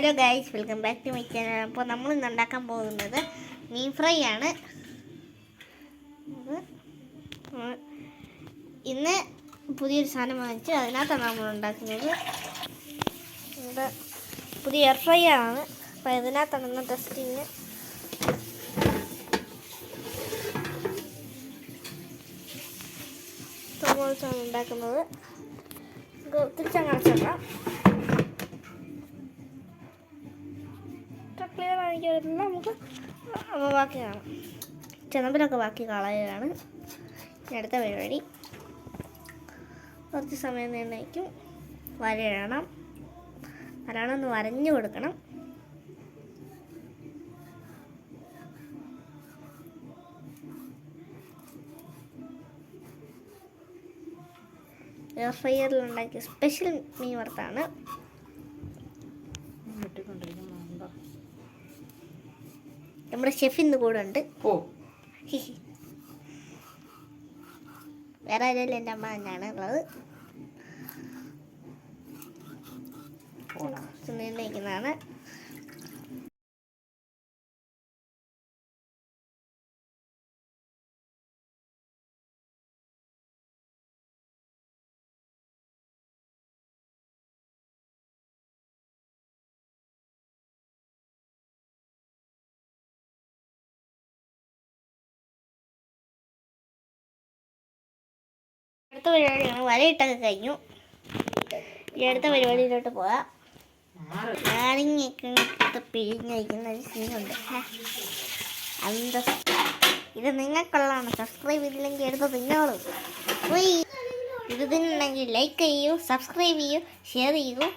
Hello guys, welcome back to my channel. അപ്പോൾ നമ്മൾ ഇന്ന് ഉണ്ടാക്കാൻ പോകുന്നത് മീൻ ഫ്രൈ ആണ്. ഇന്ന് പുതിയൊരു സാധനം വാങ്ങിച്ച് അതിനകത്താണ് നമ്മൾ ഉണ്ടാക്കുന്നത്. ഇത് പുതിയ എയർ ഫ്രൈ ആണ്. അപ്പോൾ ഇതിനകത്താണ് ഇന്ന് ടെസ്റ്റിങ്. ടൊമാറ്റോസാണ് ഉണ്ടാക്കുന്നത്. തിരിച്ചങ്ങാക്കാം. ക്ലിയർ ആയിരിക്കില്ല, നമുക്ക് ബാക്കി കാണാം. ചെനമ്പിലൊക്കെ ബാക്കി കളയുകയാണ് അടുത്ത പരിപാടി. കുറച്ച് സമയം നിന്നേക്കും വരയണം. നല്ലോണം ഒന്ന് വരഞ്ഞു കൊടുക്കണം. എയർ ഫ്രൈയറിലുണ്ടാക്കിയ സ്പെഷ്യൽ മീൻ വറുത്താണ്. നമ്മുടെ ഷെഫ് ഇന്ന് കൂടെ ഉണ്ട്. വേറെ ആരെങ്കിലും എൻ്റെ അമ്മ തന്നെയാണ് ഉള്ളത്. നിർണ്ണയിക്കുന്നതാണ്. അടുത്ത പരിപാടിയാണ്. വലയിട്ടൊക്കെ കഴിഞ്ഞു. ഈ അടുത്ത പരിപാടിയിലോട്ട് പോകാം. നാരങ്ങയൊക്കെ പിഴിഞ്ഞ് വയ്ക്കുന്ന ഒരു സീനുണ്ട്. ഇത് നിങ്ങൾക്കുള്ളതാണ്. സബ്സ്ക്രൈബ് ചെയ്തില്ലെങ്കിൽ എടുത്ത് തിന്നോളൂ. ഇത് തിന്നുണ്ടെങ്കിൽ ലൈക്ക് ചെയ്യൂ, സബ്സ്ക്രൈബ് ചെയ്യൂ, ഷെയർ ചെയ്യൂ.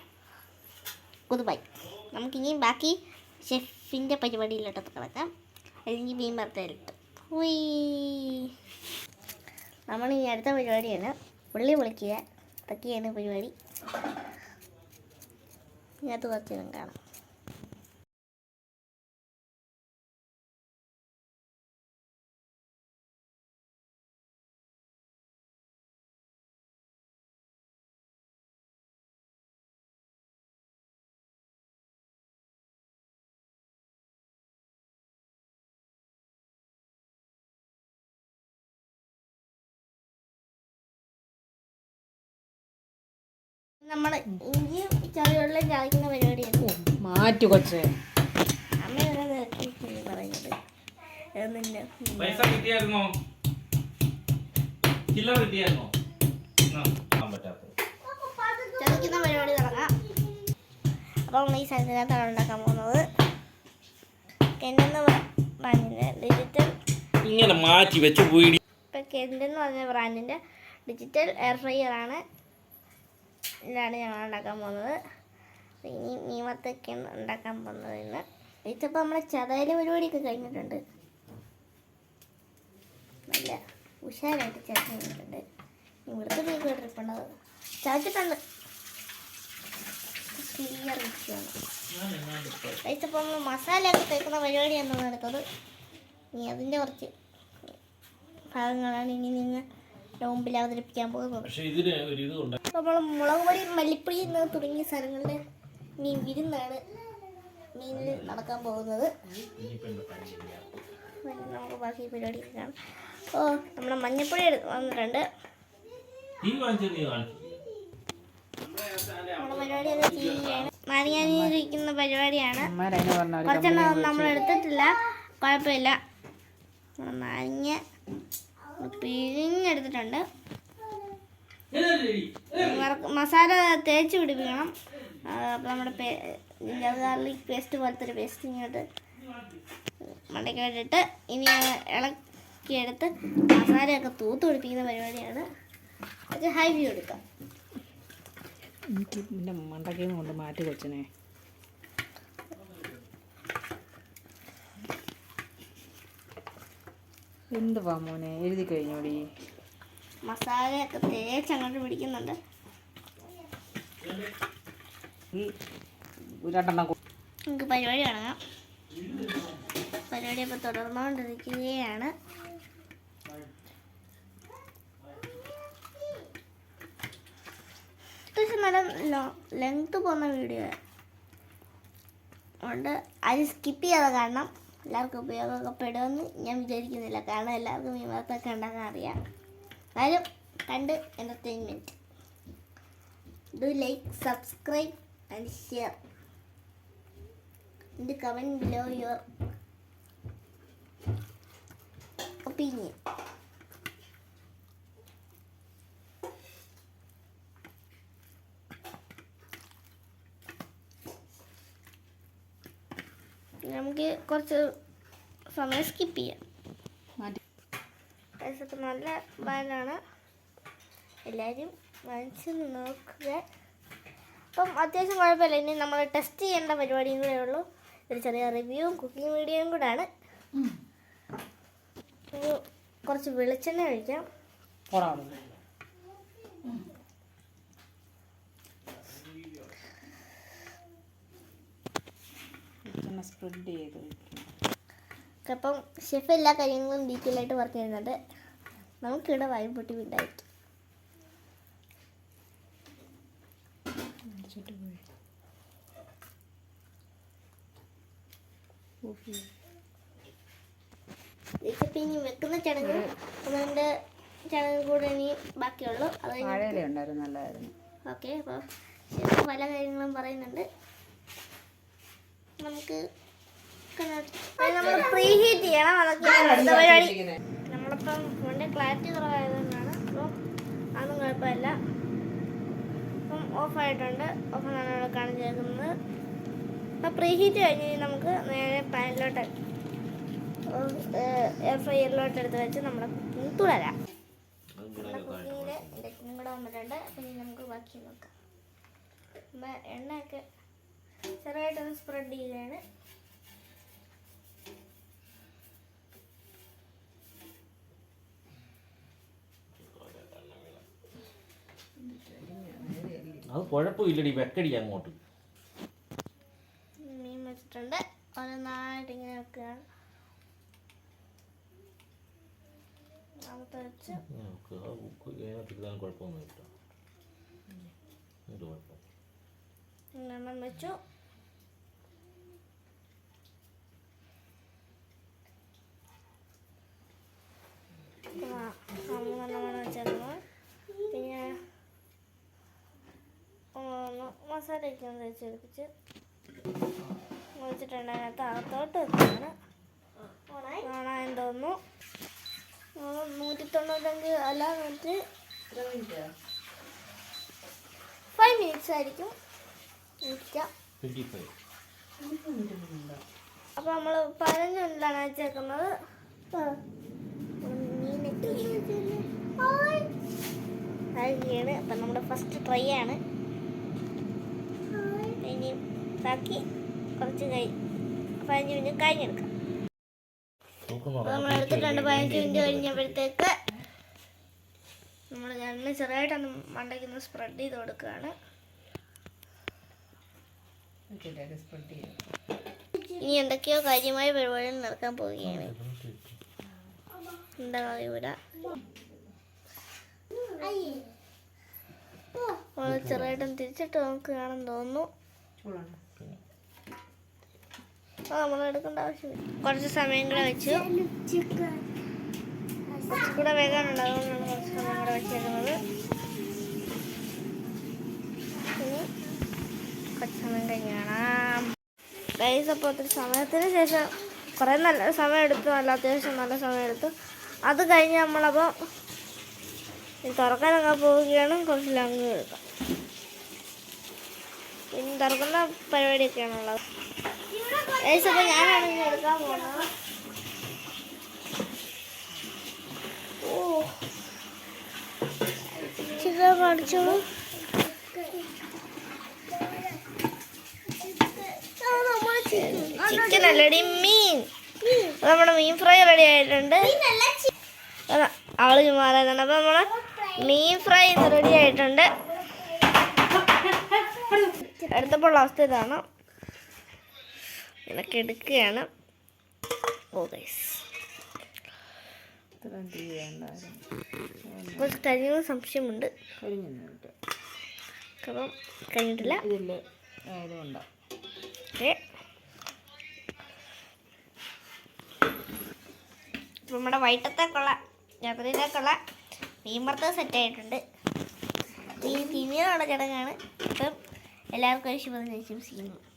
Goodbye. നമുക്കിനിയും ബാക്കി ഷെഫിൻ്റെ പരിപാടിയിലോട്ട് കിടക്കാം. അല്ലെങ്കിൽ മീൻ വറുത്തലിട്ട് നമ്മൾ ഈ അടുത്ത പരിപാടിയാണ് ഉള്ളി പൊളിക്കുക. അതൊക്കെയാണ് പരിപാടി. ഇതിനകത്ത് കുറച്ച് നേരം കാണാം. നമ്മൾ ഇഞ്ചിയും ചെറിയുള്ളിയും ചതയ്ക്കുന്ന പരിപാടിയാണ്. മാറ്റു കൊച്ചേ. അമ്മയാണ് പറയുന്നത്. ചതയ്ക്കുന്ന പരിപാടി തുടങ്ങാം. അപ്പം ഈ സ്ഥലത്തിനകത്താണ് ഉണ്ടാക്കാൻ പോകുന്നത്. കെൻഡെന്ന് പറഞ്ഞ ഡിജിറ്റൽ ഇങ്ങനെ മാറ്റി വെച്ച് പോയി. ഇപ്പം കെൻഡെന്ന് പറഞ്ഞ ബ്രാൻഡിൻ്റെ ഡിജിറ്റൽ എയർ ഫ്രൈയറാണ്. ഇതാണ് ഞങ്ങൾ ഉണ്ടാക്കാൻ പോകുന്നത്. ഇനി മീൻ വറുത്തൊക്കെയാണ് ഉണ്ടാക്കാൻ പോകുന്നത്. ഇന്ന് ഇതിപ്പോൾ നമ്മളെ ചതയിലെ പരിപാടിയൊക്കെ കഴിഞ്ഞിട്ടുണ്ട്. നല്ല ഉഷാറായിട്ട് ചതച്ച് കഴിഞ്ഞിട്ടുണ്ട്. ഇവിടുത്തെ മീൻ കേട്ടിട്ടുണ്ടത് ചതച്ചിട്ടുണ്ട്. ക്ലിയർ ഇരിക്കുകയാണ്. ഇതിപ്പോൾ നമ്മൾ മസാലയൊക്കെ തേക്കുന്ന പരിപാടിയാണ് നടക്കുന്നത്. ഇനി അതിൻ്റെ കുറച്ച് ഭാഗങ്ങളാണ് ഇനി നിങ്ങൾ മുമ്പിൽ അവതരിപ്പിക്കാൻ പോകുന്നത്. നമ്മൾ മുളക് പൊടി, മല്ലിപ്പൊടി തുടങ്ങിയ സ്ഥലങ്ങളുടെ മീൻ വിരുന്നാണ് മീനിൽ നടക്കാൻ പോകുന്നത്. നമുക്ക് ബാക്കി പരിപാടി കാണാം. നമ്മുടെ മഞ്ഞപ്പൊടി വന്നിട്ടുണ്ട്. നമ്മുടെ പരിപാടി അത് ചെയ്യുകയാണ്. നാരങ്ങാനിരിക്കുന്ന പരിപാടിയാണ്. കുറച്ചെണ്ണം നമ്മൾ എടുത്തിട്ടില്ല, കുഴപ്പമില്ല. നാരങ്ങ പിഴിഞ്ഞെടുത്തിട്ടുണ്ട്. മസാല തേച്ച് പിടിപ്പിക്കണം. അപ്പോൾ നമ്മുടെ ഗാർലിക് പേസ്റ്റ് പോലത്തെ ഒരു പേസ്റ്റ് ഇങ്ങോട്ട് മണ്ടയ്ക്കായിട്ടിട്ട് ഇനി ഇളക്കിയെടുത്ത് മസാലയൊക്കെ തൂത്ത് പിടിപ്പിക്കുന്ന പരിപാടിയാണ്. അത് ഹൈ വ്യൂ എടുക്കാം. മണ്ടക്കേന്ന് കൊണ്ട് മാറ്റി കൊച്ചനെ. എന്തുവാ മോനെ എഴുതി കഴിഞ്ഞോടി. മസാലയൊക്കെ തേച്ച് അങ്ങോട്ട് പിടിക്കുന്നുണ്ട്. നമുക്ക് പരിപാടി കാണാം. പരിപാടി അപ്പോൾ തുടർന്നുകൊണ്ടിരിക്കുകയാണ്. അത്യാവശ്യം നല്ല ലെങ്ത് പോകുന്ന വീഡിയോ. അതുകൊണ്ട് അത് സ്കിപ്പ് ചെയ്യാതെ കാണണം. എല്ലാവർക്കും ഉപയോഗപ്പെടുമെന്ന് ഞാൻ വിചാരിക്കുന്നില്ല, കാരണം എല്ലാവർക്കും മീൻ വറുത്തൊക്കെ ഉണ്ടാക്കാൻ അറിയാം. എന്നാലും കണ്ട് entertainment. Do like, subscribe and share and comment below your opinion. നമുക്ക് കുറച്ച് സമയം സ്കിപ്പ് ചെയ്യാം. പൈസക്ക് നല്ല ബാലാണ്, എല്ലാവരും വാങ്ങിച്ച് നോക്കുക. അപ്പം അത്യാവശ്യം കുഴപ്പമില്ല. ഇനി നമ്മൾ ടെസ്റ്റ് ചെയ്യേണ്ട പരിപാടിയും കൂടെ ഉള്ളൂ. ഒരു ചെറിയ റിവ്യൂവും കുക്കിംഗ് വീഡിയോയും കൂടെയാണ്. കുറച്ച് വെളിച്ചെണ്ണ ഒഴിക്കാം. സ്പ്രെഡ് ചെയ്ത് അപ്പം ഷെഫ് എല്ലാ കാര്യങ്ങളും ഡീറ്റെയിൽ ആയിട്ട് വർക്ക് ചെയ്യുന്നുണ്ട്. നമുക്കിവിടെ വായ്പൊട്ടി വിടായിട്ട് ഇനി വെക്കുന്ന ചടങ്ങ് അതിൻ്റെ ചടങ്ങ് കൂടെ ഇനി ബാക്കിയുള്ളൂ. അത് ഓക്കെ. അപ്പോൾ ഷെഫ് പല കാര്യങ്ങളും പറയുന്നുണ്ട്. നമുക്ക് നമ്മൾ പ്രീ ഹീറ്റ് ചെയ്യണം. അതൊക്കെ പരിപാടി. നമ്മളിപ്പം ഫോണിൻ്റെ ക്ലാരിറ്റി കുറവായതുകൊണ്ടാണ്. അപ്പം അതൊന്നും കുഴപ്പമില്ല. അപ്പം ഓഫായിട്ടുണ്ട്. ഓഫ് എന്നാണ് ഇവിടെ കാണിച്ചേക്കുന്നത്. അപ്പം പ്രീ ഹീറ്റ് കഴിഞ്ഞ് നമുക്ക് നേരെ പാനിലോട്ട് എയർ ഫ്രൈയറിലോട്ട് എടുത്ത് വെച്ച് നമ്മുടെ കുക്കിംഗ് തുടരാം. നമ്മുടെ കുക്കിങ്ങിൽ ഇൻഡക്ഷനും കൂടെ വന്നിട്ടുണ്ട്. പിന്നെ നമുക്ക് ബാക്കി നോക്കാം. അപ്പം എണ്ണയൊക്കെ ചെറുതായിട്ടൊന്ന് സ്പ്രെഡ് ചെയ്യുകയാണ്. അത് കുഴപ്പമില്ലടി, വെക്കടി അങ്ങോട്ട്. മീൻ വെച്ചിട്ടുണ്ട്. ഓരോന്നായിട്ട് ഇങ്ങനെ വെക്കുകയാണ്. വെച്ച് കുഴപ്പമൊന്നുമില്ല. എണ്ണം വെച്ചു. മൂന്നെണ്ണമാണ് വെച്ചേക്കുന്നത്. പിന്നെ മസാലയൊക്കെ ഒന്ന് തേച്ചെടുപ്പിച്ച് വെച്ചിട്ടുണ്ട്. അതിനകത്ത് അകത്തോട്ട് വെക്കുകയാണ്. കാണാൻ തോന്നുന്നു 195 അല്ല 5 മിനിറ്റ്സ് ആയിരിക്കും ഇരിക്കാം. അപ്പോൾ നമ്മൾ 15 മിനിറ്റിലാണ് വെച്ചേക്കുന്നത്. അതൊക്കെയാണ്. അപ്പം നമ്മുടെ ഫസ്റ്റ് ട്രൈ ആണ്. ഇനി ബാക്കി കുറച്ച് 15 മിനിറ്റ് കഴിഞ്ഞെടുക്കാം. അപ്പോൾ നമ്മൾ എടുത്തിട്ടുണ്ട്. 15 മിനിറ്റ് കഴിഞ്ഞപ്പോഴത്തേക്ക് നമ്മൾ എണ്ണ ചെറുതായിട്ടൊന്ന് മണ്ടയ്ക്കൊന്ന് സ്പ്രെഡ് ചെയ്ത് കൊടുക്കുകയാണ്. ഇനി എന്തൊക്കെയോ കാര്യമായ പരിപാടികൾ നടക്കാൻ പോവുകയാണ്. എന്താ ഇവിടെ ചെറുതായിട്ടൊന്ന് തിരിച്ചിട്ട് നമുക്ക് കാണാൻ തോന്നുന്നു. നമ്മൾ എടുക്കേണ്ട ആവശ്യമില്ല. കുറച്ച് സമയം കൂടെ വെച്ചു. കുറച്ചുകൂടെ വേഗാനുണ്ട്. അതുകൊണ്ടാണ് കുറച്ച് സമയം കൂടെ വെച്ചേക്കുന്നത്. ഇനി കുറച്ച് സമയം കഴിഞ്ഞ് കാണാം. ഗൈസ്, അപ്പോൾ ഒത്തിരി സമയത്തിന് ശേഷം കുറേ നല്ല സമയം എടുത്തു. നല്ല അത്യാവശ്യം നല്ല സമയം എടുത്തു. അത് കഴിഞ്ഞ് നമ്മളപ്പോൾ തുറക്കാനൊക്കെ പോവുകയാണ്. കുറച്ച് ലങ്ക് എടുക്കാം. ഇനി തുറക്കുന്ന പരിപാടിയൊക്കെയാണുള്ളത്. ഗൈസ്, അപ്പോൾ ഞാനാണ് ഇനി എടുക്കാൻ പോകുന്നത്. ചിക്കൻ കാണിച്ചോളൂ. ചിക്കൻ അല്ലടി, മീൻ. നമ്മുടെ മീൻ ഫ്രൈ റെഡി ആയിട്ടുണ്ട്. ആള് ചുമ്മാറായതാണ്. അപ്പം നമ്മളെ മീൻ ഫ്രൈ റെഡി ആയിട്ടുണ്ട്. എടുത്തപ്പോൾ അവസ്ഥ ഇതാണ്. ഇതൊക്കെ എടുക്കുകയാണ്. ഓ ഗൈസ്, കുറച്ച് കരിഞ്ഞ സംശയമുണ്ട്. അപ്പം കഴിഞ്ഞിട്ടില്ല. ഓക്കെ, നമ്മുടെ വൈകിട്ടത്തേക്കുള്ള രാത്രിയിലേക്കുള്ള മീൻ വറുത്തത് സെറ്റായിട്ടുണ്ട്. ഈ തിരിഞ്ഞുള്ള ചടങ്ങാണ്. അപ്പം എല്ലാവർക്കും ഒരു ശുഭദിനം ആശംസിക്കുന്നു.